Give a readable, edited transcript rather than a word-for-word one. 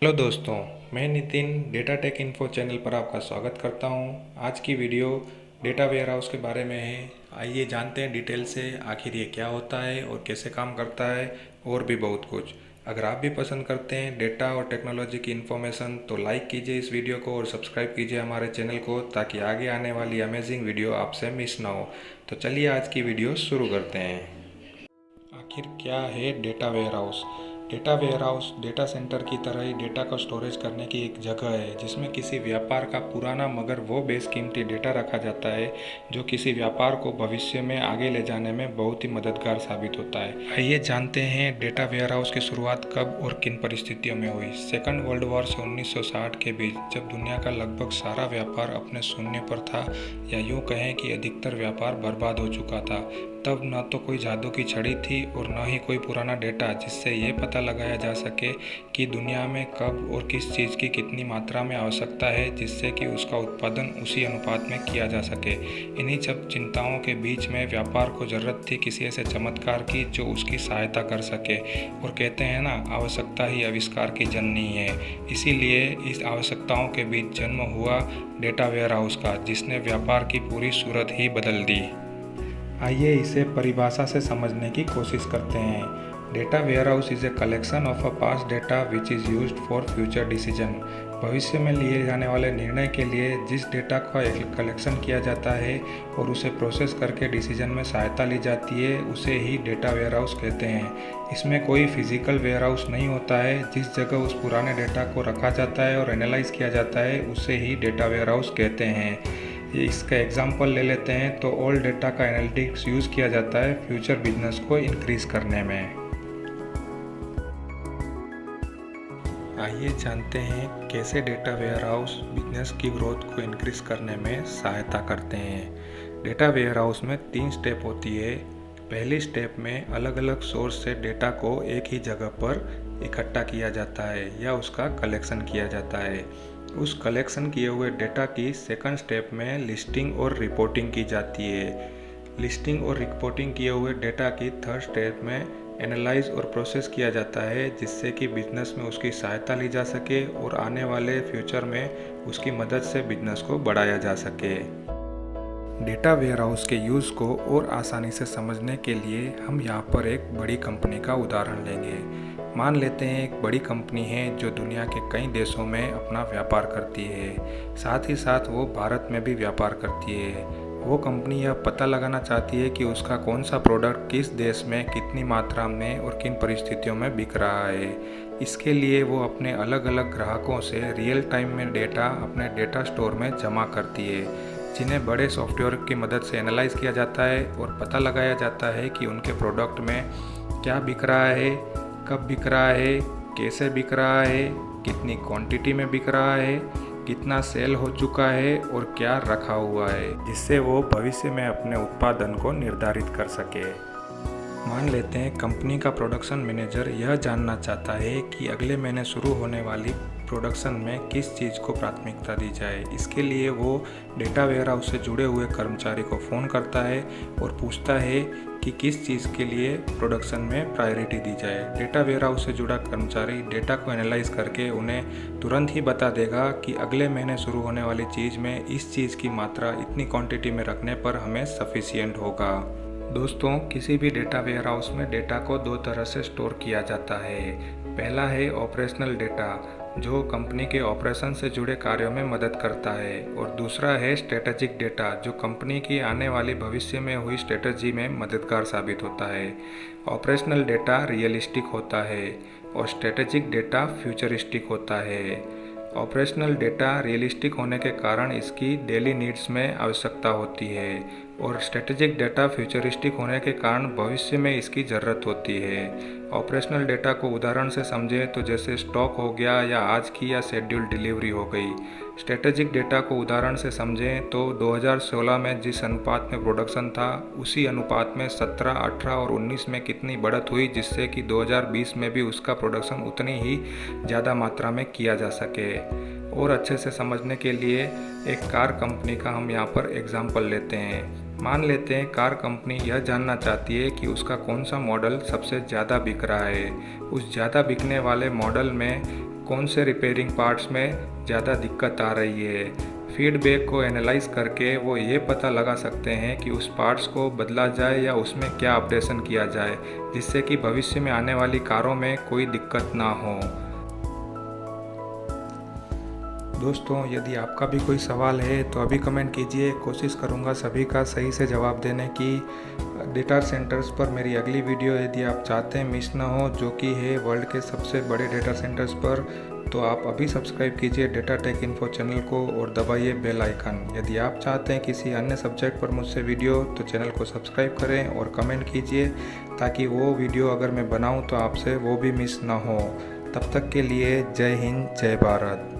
Hello दोस्तों, मैं Nitin data take info channel पर आपका स्वागत करता हूं। आज की वीडियो डेटा वेयरहाउस के बारे में है। आइए जानते हैं डिटेल से आखिर ये क्या होता है और कैसे काम करता है और भी बहुत कुछ। अगर आप भी पसंद करते हैं डेटा और टेक्नोलॉजी की इन्फॉर्मेशन तो लाइक कीजिए इस वीडियो को और सब्सक्राइब कीजिए हमारे चैनल को ताकि आगे आने वाली अमेजिंग वीडियो आपसे मिस ना हो। तो चलिए आज की वीडियो शुरू करते हैं। आखिर क्या है data warehouse? Data warehouse data centre की तरह ही डेटा का स्टोरेज करने की एक जगह है जिसमें किसी व्यापार का पुराना मगर वो बेशकीमती डेटा रखा जाता है जो किसी व्यापार को भविष्य में आगे ले जाने में बहुत ही मददगार साबित होता है। आइए जानते हैं डेटा वेयरहाउस की शुरुआत कब और किन परिस्थितियों में हुई। सेकंड वर्ल्ड वॉर से 1960 के बीच जब दुनिया का लगभग सारा व्यापार अपने शून्य पर था, या यूँ कहें कि अधिकतर व्यापार बर्बाद हो चुका था, तब न तो कोई जादू की छड़ी थी और न ही कोई पुराना डेटा जिससे ये पता लगाया जा सके कि दुनिया में कब और किस चीज़ की कितनी मात्रा में आवश्यकता है जिससे कि उसका उत्पादन उसी अनुपात में किया जा सके। इन्हीं सब चिंताओं के बीच में व्यापार को ज़रूरत थी किसी ऐसे चमत्कार की जो उसकी सहायता कर सके। और कहते हैं ना, आवश्यकता ही आविष्कार की जननी है। इसीलिए इस आवश्यकताओं के बीच जन्म हुआ डेटा वेयरहाउस का, जिसने व्यापार की पूरी सूरत ही बदल दी। आइए इसे परिभाषा से समझने की कोशिश करते हैं। Data warehouse is a collection of a past data which is used for future decision. भविष्य में लिए जाने वाले निर्णय के लिए जिस डेटा का कलेक्शन किया जाता है और उसे प्रोसेस करके डिसीजन में सहायता ली जाती है, उसे ही डेटा वेयरहाउस कहते हैं। इसमें कोई फिजिकल वेयरहाउस नहीं होता है। जिस जगह उस पुराने डेटा को रखा जाता है और एनालाइज किया जाता है उसे ही डेटा वेयरहाउस कहते हैं। इसका एग्जांपल ले लेते हैं तो ओल्ड डेटा का एनालिटिक्स यूज़ किया जाता है फ्यूचर बिजनेस को इंक्रीज करने में। आइए जानते हैं कैसे डेटा वेयरहाउस बिजनेस की ग्रोथ को इंक्रीज करने में सहायता करते हैं। डेटा वेयरहाउस में 3 स्टेप होती है। पहली स्टेप में अलग अलग सोर्स से डेटा को एक ही जगह पर इकट्ठा किया जाता है या उसका कलेक्शन किया जाता है। उस कलेक्शन किए हुए डेटा की सेकंड स्टेप में लिस्टिंग और रिपोर्टिंग की जाती है। लिस्टिंग और रिपोर्टिंग किए हुए डेटा की थर्ड स्टेप में एनालाइज और प्रोसेस किया जाता है जिससे कि बिजनेस में उसकी सहायता ली जा सके और आने वाले फ्यूचर में उसकी मदद से बिजनेस को बढ़ाया जा सके। डेटा वेयरहाउस के यूज़ को और आसानी से समझने के लिए हम यहाँ पर एक बड़ी कंपनी का उदाहरण लेंगे। मान लेते हैं एक बड़ी कंपनी है जो दुनिया के कई देशों में अपना व्यापार करती है, साथ ही साथ वो भारत में भी व्यापार करती है। वो कंपनी यह पता लगाना चाहती है कि उसका कौन सा प्रोडक्ट किस देश में कितनी मात्रा में और किन परिस्थितियों में बिक रहा है। इसके लिए वो अपने अलग अलग ग्राहकों से रियल टाइम में डेटा अपने डेटा स्टोर में जमा करती है, जिन्हें बड़े सॉफ्टवेयर की मदद से एनालाइज किया जाता है और पता लगाया जाता है कि उनके प्रोडक्ट में क्या बिक रहा है, कब बिक रहा है, कैसे बिक रहा है, कितनी क्वांटिटी में बिक रहा है, कितना सेल हो चुका है और क्या रखा हुआ है, जिससे वो भविष्य में अपने उत्पादन को निर्धारित कर सके। मान लेते हैं कंपनी का प्रोडक्शन मैनेजर यह जानना चाहता है कि अगले महीने शुरू होने वाली प्रोडक्शन में किस चीज़ को प्राथमिकता दी जाए। इसके लिए वो डेटा वेयरहाउस से जुड़े हुए कर्मचारी को फ़ोन करता है और पूछता है कि किस चीज़ के लिए प्रोडक्शन में प्रायोरिटी दी जाए। डेटा वेयरहाउस से जुड़ा कर्मचारी डेटा को एनालाइज करके उन्हें तुरंत ही बता देगा कि अगले महीने शुरू होने वाली चीज़ में इस चीज़ की मात्रा इतनी क्वांटिटी में रखने पर हमें सफिशिएंट होगा। दोस्तों, किसी भी डेटा वेयरहाउस में डेटा को 2 तरह से स्टोर किया जाता है। पहला है ऑपरेशनल डेटा, जो कंपनी के ऑपरेशन से जुड़े कार्यों में मदद करता है, और दूसरा है स्ट्रेटेजिक डेटा, जो कंपनी की आने वाली भविष्य में हुई स्ट्रेटजी में मददगार साबित होता है। ऑपरेशनल डेटा रियलिस्टिक होता है और स्ट्रेटेजिक डेटा फ्यूचरिस्टिक होता है। ऑपरेशनल डेटा रियलिस्टिक होने के कारण इसकी डेली नीड्स में आवश्यकता होती है और स्ट्रेटेजिक डेटा फ्यूचरिस्टिक होने के कारण भविष्य में इसकी ज़रूरत होती है। ऑपरेशनल डेटा को उदाहरण से समझें तो जैसे स्टॉक हो गया या आज की या शेड्यूल डिलीवरी हो गई। स्ट्रेटेजिक डेटा को उदाहरण से समझें तो 2016 में जिस अनुपात में प्रोडक्शन था उसी अनुपात में 17, 18 और 19 में कितनी बढ़त हुई, जिससे कि 2020 में भी उसका प्रोडक्शन उतनी ही ज़्यादा मात्रा में किया जा सके। और अच्छे से समझने के लिए एक कार कंपनी का हम यहाँ पर एग्जाम्पल लेते हैं। मान लेते हैं कार कंपनी यह जानना चाहती है कि उसका कौन सा मॉडल सबसे ज़्यादा बिक रहा है। उस ज़्यादा बिकने वाले मॉडल में कौन से रिपेयरिंग पार्ट्स में ज़्यादा दिक्कत आ रही है। फीडबैक को एनालाइज करके वो ये पता लगा सकते हैं कि उस पार्ट्स को बदला जाए या उसमें क्या अपडेशन किया जाए, जिससे कि भविष्य में आने वाली कारों में कोई दिक्कत ना हो। दोस्तों, यदि आपका भी कोई सवाल है तो अभी कमेंट कीजिए, कोशिश करूंगा सभी का सही से जवाब देने की। डेटा सेंटर्स पर मेरी अगली वीडियो यदि आप चाहते हैं मिस ना हो, जो कि है वर्ल्ड के सबसे बड़े डेटा सेंटर्स पर, तो आप अभी सब्सक्राइब कीजिए डेटा टेक इन्फो चैनल को और दबाइए बेल आइकन। यदि आप चाहते हैं किसी अन्य सब्जेक्ट पर मुझसे वीडियो, तो चैनल को सब्सक्राइब करें और कमेंट कीजिए, ताकि वो वीडियो अगर मैं बनाऊं तो आपसे वो भी मिस ना हो। तब तक के लिए जय हिंद, जय भारत।